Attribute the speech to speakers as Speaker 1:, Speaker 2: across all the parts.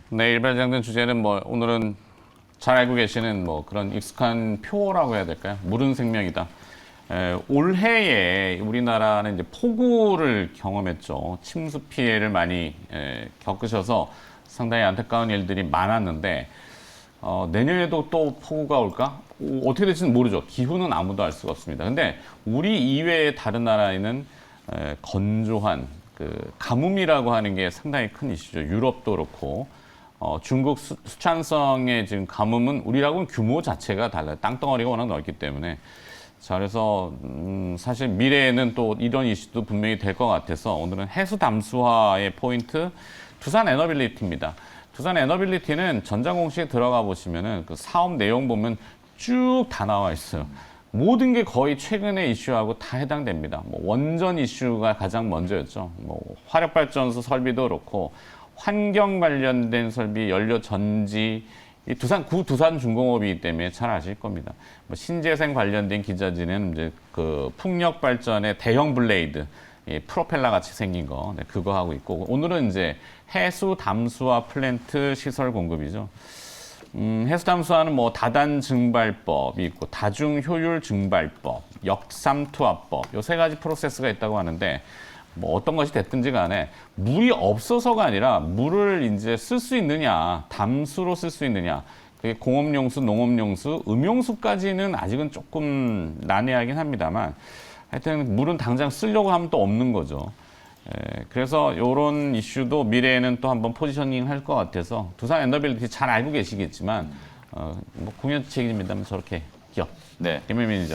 Speaker 1: 네, 일반적인 주제는 뭐 오늘은 잘 알고 계시는 뭐 그런 익숙한 표어라고 해야 될까요? 물은 생명이다. 올해에 우리나라는 이제 폭우를 경험했죠. 침수 피해를 많이 겪으셔서 상당히 안타까운 일들이 많았는데 내년에도 또 폭우가 올까? 어떻게 될지는 모르죠. 기후는 아무도 알 수가 없습니다. 근데 우리 이외의 다른 나라에는 건조한 그 가뭄이라고 하는 게 상당히 큰 이슈죠. 유럽도 그렇고 중국 수촨성의 지금 가뭄은 우리라고는 규모 자체가 달라요. 땅덩어리가 워낙 넓기 때문에. 자, 그래서 사실 미래에는 또 이런 이슈도 분명히 될 것 같아서 오늘은 해수 담수화의 포인트 두산 에너빌리티입니다. 두산 에너빌리티는 전자공시에 들어가 보시면은 그 사업 내용 보면 쭉 다 나와 있어요. 모든 게 거의 최근의 이슈하고 다 해당됩니다. 뭐 원전 이슈가 가장 먼저였죠. 뭐 화력발전소 설비도 그렇고 환경 관련된 설비, 연료 전지, 이 두산중공업이기 때문에 잘 아실 겁니다. 뭐 신재생 관련된 기자진은 이제 그 풍력 발전의 대형 블레이드, 이 프로펠러 같이 생긴 거, 네, 그거 하고 있고 오늘은 이제 해수 담수화 플랜트 시설 공급이죠. 해수 담수화는 뭐 다단 증발법이 있고 다중 효율 증발법, 역삼투하법, 요 세 가지 프로세스가 있다고 하는데. 뭐 어떤 것이 됐든지 간에 물이 없어서가 아니라 물을 이제 쓸 수 있느냐, 담수로 쓸 수 있느냐, 그게 공업용수, 농업용수, 음용수까지는 아직은 조금 난해하긴 합니다만 하여튼 물은 당장 쓰려고 하면 또 없는 거죠. 그래서 이런 이슈도 미래에는 또 한번 포지셔닝 할 것 같아서 두산 에너빌리티 잘 알고 계시겠지만 뭐 공연책입니다만 저렇게 기업.
Speaker 2: 네.
Speaker 1: 김혜민이죠.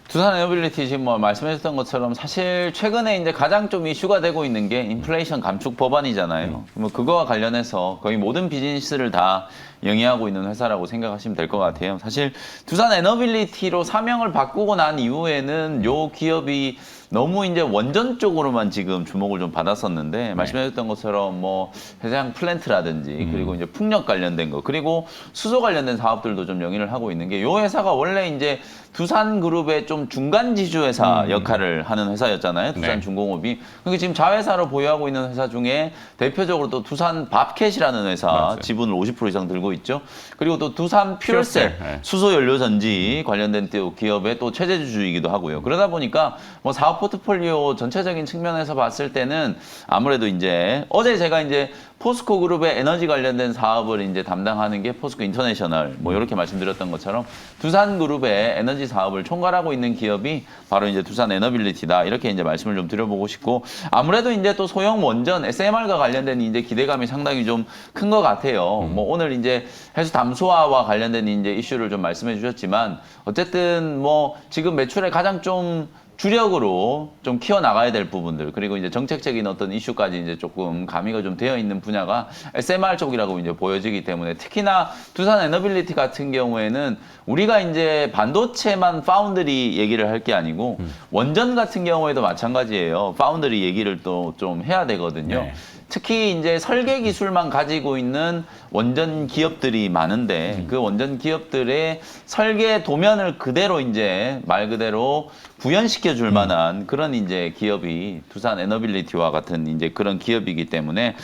Speaker 2: 두산 에너빌리티 지금 뭐 말씀하셨던 것처럼 사실 최근에 이제 가장 좀 이슈가 되고 있는 게 인플레이션 감축 법안이잖아요. 뭐 그거와 관련해서 거의 모든 비즈니스를 다 영위하고 있는 회사라고 생각하시면 될 것 같아요. 사실 두산 에너빌리티로 사명을 바꾸고 난 이후에는 요 기업이 너무 이제 원전 쪽으로만 지금 주목을 좀 받았었는데 말씀하셨던 것처럼 뭐 해상 플랜트라든지 그리고 이제 풍력 관련된 거 그리고 수소 관련된 사업들도 좀 영위를 하고 있는 게 요 회사가 원래 이제 두산그룹의 좀 중간 지주 회사 역할을 하는 회사였잖아요. 두산중공업이. 그러니까 지금 자회사로 보유하고 있는 회사 중에 대표적으로 또 두산 밥캣이라는 회사
Speaker 1: 맞아요.
Speaker 2: 지분을 50% 이상 들고 있죠. 그리고 또 두산 퓨얼셀
Speaker 1: 네.
Speaker 2: 수소 연료 전지 관련된 또 기업의 또 최대주주이기도 하고요. 그러다 보니까 뭐 사업 포트폴리오 전체적인 측면에서 봤을 때는 아무래도 이제 어제 제가 이제 포스코 그룹의 에너지 관련된 사업을 이제 담당하는 게 포스코 인터내셔널 뭐 이렇게 말씀드렸던 것처럼 두산 그룹의 에너지 사업을 총괄하고 있는 기업이 바로 이제 두산 에너빌리티다 이렇게 이제 말씀을 좀 드려보고 싶고 아무래도 이제 또 소형 원전 SMR과 관련된 이제 기대감이 상당히 좀 큰 것 같아요. 뭐 오늘 이제 해수 담수화와 관련된 이제 이슈를 좀 말씀해 주셨지만 어쨌든 뭐 지금 매출에 가장 좀 주력으로 좀 키워나가야 될 부분들, 그리고 이제 정책적인 어떤 이슈까지 이제 조금 가미가 좀 되어 있는 분야가 SMR 쪽이라고 이제 보여지기 때문에 특히나 두산 에너빌리티 같은 경우에는 우리가 이제 반도체만 파운드리 얘기를 할 게 아니고 원전 같은 경우에도 마찬가지예요. 파운드리 얘기를 또 좀 해야 되거든요.
Speaker 1: 네.
Speaker 2: 특히 이제 설계 기술만 가지고 있는 원전 기업들이 많은데 그 원전 기업들의 설계 도면을 그대로 이제 말 그대로 구현시켜 줄 만한 그런 이제 기업이 두산 에너빌리티와 같은 이제 그런 기업이기 때문에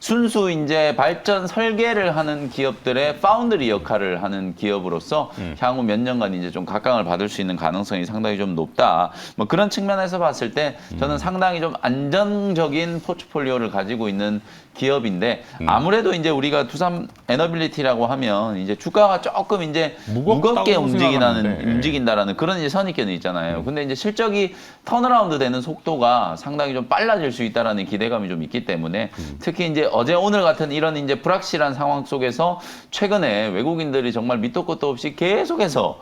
Speaker 2: 순수 이제 발전 설계를 하는 기업들의 파운드리 역할을 하는 기업으로서 향후 몇 년간 이제 좀 각광을 받을 수 있는 가능성이 상당히 좀 높다. 뭐 그런 측면에서 봤을 때 저는 상당히 좀 안정적인 포트폴리오를 가지고 있는 기업인데 아무래도 이제 우리가 두산 에너빌리티라고 하면 이제 주가가 조금 이제 무겁게 움직인다라는 그런 이제 선입견이 있잖아요. 근데 이제 실적이 턴어라운드 되는 속도가 상당히 좀 빨라질 수 있다라는 기대감이 좀 있기 때문에 특히 이제 어제 오늘 같은 이런 이제 불확실한 상황 속에서 최근에 외국인들이 정말 밑도 끝도 없이 계속해서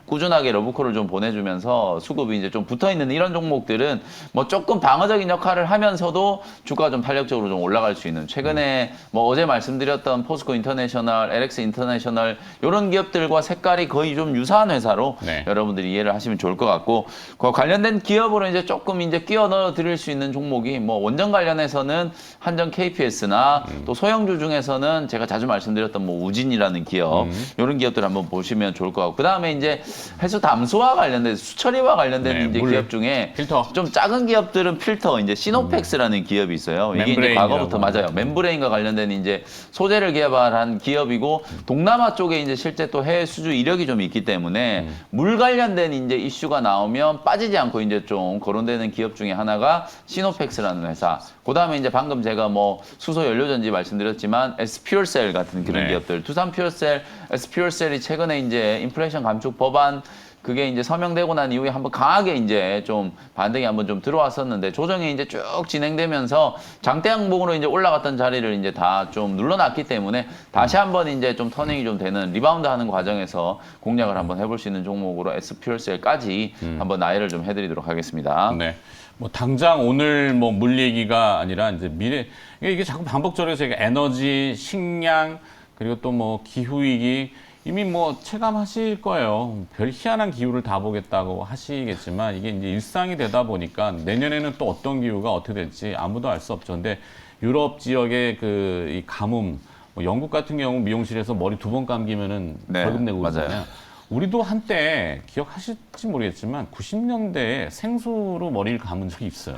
Speaker 2: 꾸준하게 러브콜을 좀 보내주면서 수급이 이제 좀 붙어 있는 이런 종목들은 뭐 조금 방어적인 역할을 하면서도 주가가 좀 탄력적으로 좀 올라갈 수 있는 최근에 뭐 어제 말씀드렸던 포스코 인터내셔널, LX 인터내셔널 이런 기업들과 색깔이 거의 좀 유사한 회사로 여러분들이 이해를 하시면 좋을 것 같고 그 관련된 기업으로 이제 조금 이제 끼워 넣어 드릴 수 있는 종목이 뭐 원전 관련해서는 한전 KPS 시노펙스나 또 소형주 중에서는 제가 자주 말씀드렸던 뭐 우진이라는 기업 이런 기업들 한번 보시면 좋을 것 같고 그다음에 이제 해수 담수와 관련된 수처리와 관련된
Speaker 1: 네,
Speaker 2: 이제
Speaker 1: 물,
Speaker 2: 기업 중에
Speaker 1: 필터.
Speaker 2: 좀 작은 기업들은 필터 이제 시노펙스라는 기업이 있어요. 이게 이제
Speaker 1: 멤브레인이라고
Speaker 2: 과거부터 맞아요. 멤브레인과 관련된 이제 소재를 개발한 기업이고 동남아 쪽에 이제 실제 또 해외 수주 이력이 좀 있기 때문에 물 관련된 이제 이슈가 나오면 빠지지 않고 이제 좀 거론되는 기업 중에 하나가 시노펙스라는 회사. 그다음에 이제 방금 제가 뭐 수소 연료전지 말씀드렸지만 S퓨얼셀 같은 그런
Speaker 1: 네.
Speaker 2: 기업들. 두산 퓨얼셀, S퓨얼셀이 최근에 이제 인플레이션 감축 법안 그게 이제 서명되고 난 이후에 한번 강하게 이제 좀 반등이 한번 좀 들어왔었는데 조정이 이제 쭉 진행되면서 장대 항목으로 이제 올라갔던 자리를 이제 다 좀 눌러놨기 때문에 다시 한번 이제 좀 터닝이 좀 되는 리바운드 하는 과정에서 공략을 한번 해볼 수 있는 종목으로 S퓨얼셀까지 한번 나열을 좀 해드리도록 하겠습니다.
Speaker 1: 네. 뭐 당장 오늘 뭐 물 얘기가 아니라 이제 미래 이게 자꾸 반복적으로 저희가 에너지, 식량 그리고 또 뭐 기후 위기 이미 뭐 체감하실 거예요. 별 희한한 기후를 다 보겠다고 하시겠지만 이게 이제 일상이 되다 보니까 내년에는 또 어떤 기후가 어떻게 될지 아무도 알 수 없죠. 근데 유럽 지역의 그 이 가뭄, 뭐 영국 같은 경우 미용실에서 머리 2번 감기면은
Speaker 2: 네,
Speaker 1: 벌금 내고
Speaker 2: 맞아요.
Speaker 1: 그러잖아요. 우리도 한때 기억하실지 모르겠지만 90년대에 생수로 머리를 감은 적이 있어요.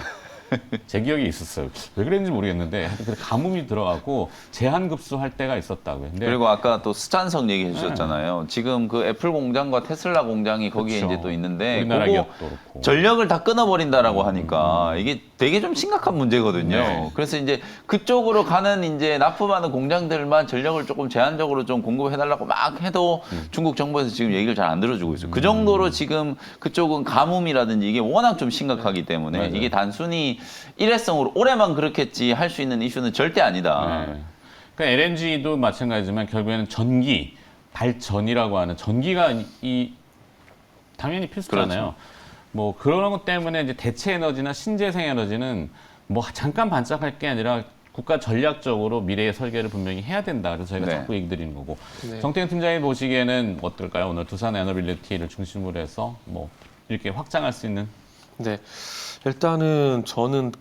Speaker 1: 제 기억에 있었어요. 왜 그랬는지 모르겠는데 하여튼 그 가뭄이 들어가고 제한급수 할 때가 있었다고요. 근데
Speaker 2: 그리고 아까 또 수찬성 얘기해 주셨잖아요. 지금 그 애플 공장과 테슬라 공장이 거기에
Speaker 1: 그렇죠.
Speaker 2: 이제 또 있는데
Speaker 1: 우리나라
Speaker 2: 그거
Speaker 1: 기업도 그렇고.
Speaker 2: 전력을 다 끊어버린다라고 하니까 이게 되게 좀 심각한 문제거든요.
Speaker 1: 네.
Speaker 2: 그래서 이제 그쪽으로 가는 이제 납품하는 공장들만 전력을 조금 제한적으로 좀 공급해달라고 막 해도 중국 정부에서 지금 얘기를 잘 안 들어주고 있어요. 그 정도로 지금 그쪽은 가뭄이라든지 이게 워낙 좀 심각하기 때문에
Speaker 1: 맞아요.
Speaker 2: 이게 단순히 일회성으로 올해만 그렇겠지 할 수 있는 이슈는 절대 아니다.
Speaker 1: 네. 그러니까 LNG도 마찬가지지만 결국에는 전기, 발전이라고 하는 전기가 당연히 필수잖아요.
Speaker 2: 그렇죠.
Speaker 1: 뭐 그런 것 때문에 이제 대체 에너지나 신재생 에너지는 뭐 잠깐 반짝할 게 아니라 국가 전략적으로 미래의 설계를 분명히 해야 된다. 그래서 저희가
Speaker 2: 네.
Speaker 1: 자꾸 얘기 드리는 거고.
Speaker 3: 네.
Speaker 1: 정태근 팀장이 보시기에는 어떨까요? 오늘 두산 에너빌리티를 중심으로 해서 뭐 이렇게 확장할 수 있는
Speaker 3: 네. 일단은 저는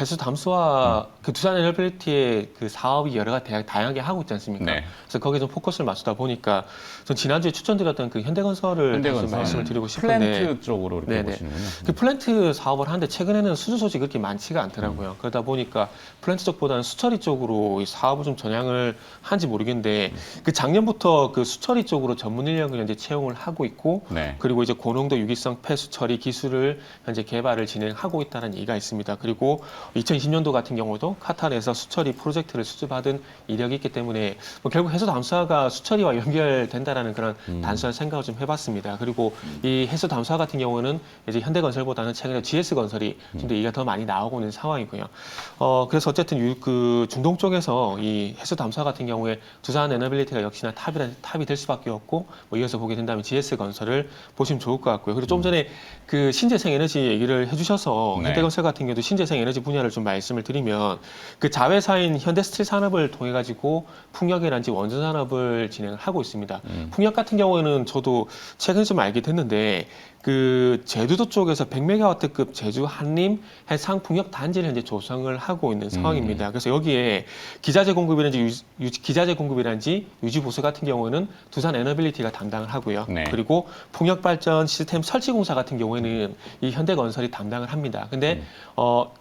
Speaker 3: 해수 담수화 그 두산 에너빌리티의 그 사업이 여러 가지 다양하게 하고 있지 않습니까?
Speaker 1: 네.
Speaker 3: 그래서 거기에 좀 포커스를 맞추다 보니까 전 지난주에 추천드렸던 그 현대건설을 다시 말씀을 드리고 싶은데
Speaker 1: 플랜트 쪽으로 이렇게
Speaker 3: 네네.
Speaker 1: 보시는군요.
Speaker 3: 그 플랜트 사업을 하는데 최근에는 수주 소식이 그렇게 많지가 않더라고요. 그러다 보니까 플랜트 쪽보다는 수처리 쪽으로 이 사업을 좀 전향을 한지 모르겠는데 그 작년부터 그 수처리 쪽으로 전문 인력을 현재 채용을 하고 있고
Speaker 1: 네.
Speaker 3: 그리고 이제 고농도 유기성 폐수처리 기술을 현재 개발을 진행하고 있다는 얘기가 있습니다. 그리고 2020년도 같은 경우도 카타르에서 수처리 프로젝트를 수주받은 이력이 있기 때문에 뭐 결국 해수 담수화가 수처리와 연결된다라는 그런 단순한 생각을 좀 해봤습니다. 그리고 이 해수 담수화 같은 경우는 이제 현대건설보다는 최근에 GS건설이 좀 더 얘기가 더 많이 나오고 있는 상황이고요. 그래서 어쨌든 그 중동 쪽에서 이 해수 담수화 같은 경우에 두산 에너빌리티가 역시나 탑이 될 수밖에 없고 뭐 이어서 보게 된다면 GS건설을 보시면 좋을 것 같고요. 그리고 좀 전에 그 신재생 에너지 얘기를 해주셔서
Speaker 1: 네.
Speaker 3: 현대건설 같은 경우도 신재생 에너지 분야를 좀 말씀을 드리면 그 자회사인 현대스틸 산업을 통해 가지고 풍력이란지 원전 산업을 진행을 하고 있습니다. 풍력 같은 경우에는 저도 최근에 좀 알게 됐는데 그 제주도 쪽에서 100메가와트급 제주 한림 해상 풍력 단지를 현재 조성을 하고 있는 상황입니다. 그래서 여기에 기자재 공급이란지 기자재 공급이란지 유지 보수 같은 경우는 두산 에너빌리티가 담당을 하고요.
Speaker 1: 네.
Speaker 3: 그리고 풍력 발전 시스템 설치 공사 같은 경우에는 이 현대건설이 담당을 합니다. 근데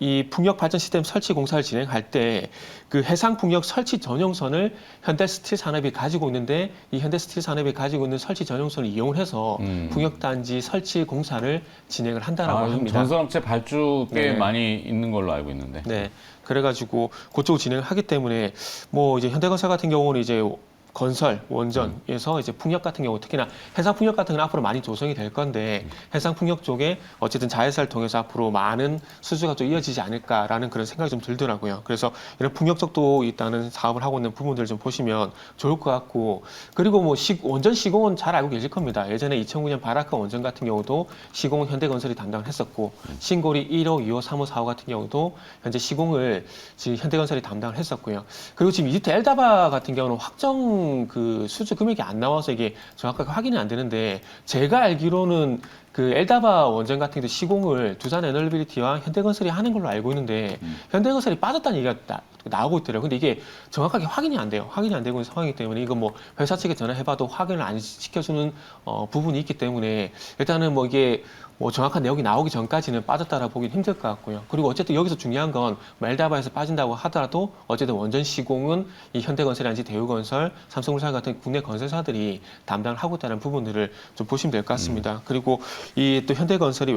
Speaker 3: 이 풍력 발전 시스템 설치 공사를 진행할 때 그 해상 풍력 설치 전용선을 현대스틸 산업이 가지고 있는데 이 현대스틸 산업이 가지고 있는 설치 전용선을 이용을 해서 풍력 단지 설치 공사를 진행을 한다라고
Speaker 1: 요즘
Speaker 3: 합니다.
Speaker 1: 전선업체 발주 꽤
Speaker 3: 네.
Speaker 1: 많이 있는 걸로 알고 있는데.
Speaker 3: 네, 그래가지고 그쪽을 진행을 하기 때문에 뭐 이제 현대건설 같은 경우는 이제 건설, 원전에서 이제 풍력 같은 경우 특히나 해상 풍력 같은 경우는 앞으로 많이 조성이 될 건데 해상 풍력 쪽에 어쨌든 자회사를 통해서 앞으로 많은 수주가 좀 이어지지 않을까라는 그런 생각이 좀 들더라고요. 그래서 이런 풍력 쪽도 있다는 사업을 하고 있는 부분들을 좀 보시면 좋을 것 같고 그리고 뭐 원전 시공은 잘 알고 계실 겁니다. 예전에 2009년 바라카 원전 같은 경우도 시공은 현대건설이 담당을 했었고 신고리 1호, 2호, 3호, 4호 같은 경우도 현재 시공을 지금 현대건설이 담당을 했었고요. 그리고 지금 이집트 엘다바 같은 경우는 확정 최종 그 수주 금액이 안 나와서 이게 정확하게 확인이 안 되는데 제가 알기로는 그 엘다바 원전 같은 경우 시공을 두산 에너빌리티와 현대건설이 하는 걸로 알고 있는데 현대건설이 빠졌다는 얘기가 나오고 있더라고요. 근데 이게 정확하게 확인이 안 돼요. 확인이 안 되고 있는 상황이기 때문에 이거 뭐 회사 측에 전화해봐도 확인을 안 시켜주는 부분이 있기 때문에 일단은 뭐 이게 뭐 정확한 내용이 나오기 전까지는 빠졌다라 보기는 힘들 것 같고요. 그리고 어쨌든 여기서 중요한 건 엘다바에서 빠진다고 하더라도 어쨌든 원전 시공은 이 현대건설이라든지 대우건설, 삼성물산 같은 국내 건설사들이 담당을 하고 있다는 부분들을 좀 보시면 될 것 같습니다. 그리고 이 또 현대건설이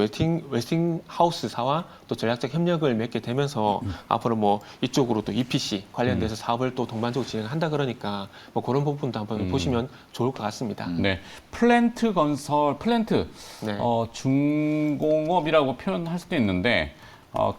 Speaker 3: 웨스팅하우스사와 또 전략적 협력을 맺게 되면서 앞으로 뭐 이쪽으로 또 EPC 관련돼서 사업을 또 동반적으로 진행한다 그러니까 뭐 그런 부분도 한번 보시면 좋을 것 같습니다.
Speaker 1: 네, 플랜트
Speaker 3: 네.
Speaker 1: 중공업이라고 표현할 수도 있는데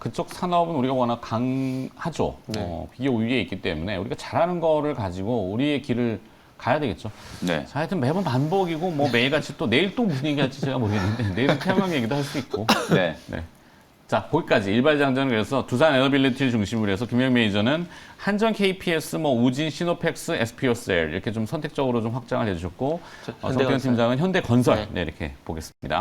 Speaker 1: 그쪽 산업은 우리가 워낙 강하죠.
Speaker 3: 네.
Speaker 1: 비교 우위에 있기 때문에 우리가 잘하는 거를 가지고 우리의 길을 가야 되겠죠.
Speaker 2: 네.
Speaker 1: 자, 하여튼 매번 반복이고 뭐 매일같이 또 내일 또 무슨 얘기할지 제가 모르겠는데 내일은 태양광 얘기도 할 수 있고.
Speaker 2: 네.
Speaker 1: 네. 자, 거기까지 일발장전을 그래서 두산 에너빌리티를 중심으로 해서 김영 매니저는 한전, KPS, 뭐 우진, 시노펙스, SPO셀 이렇게 좀 선택적으로 좀 확장을 해주셨고
Speaker 3: 저,
Speaker 1: 성태현
Speaker 3: 현대건설.
Speaker 1: 팀장은 현대건설
Speaker 3: 네.
Speaker 1: 네, 이렇게 보겠습니다.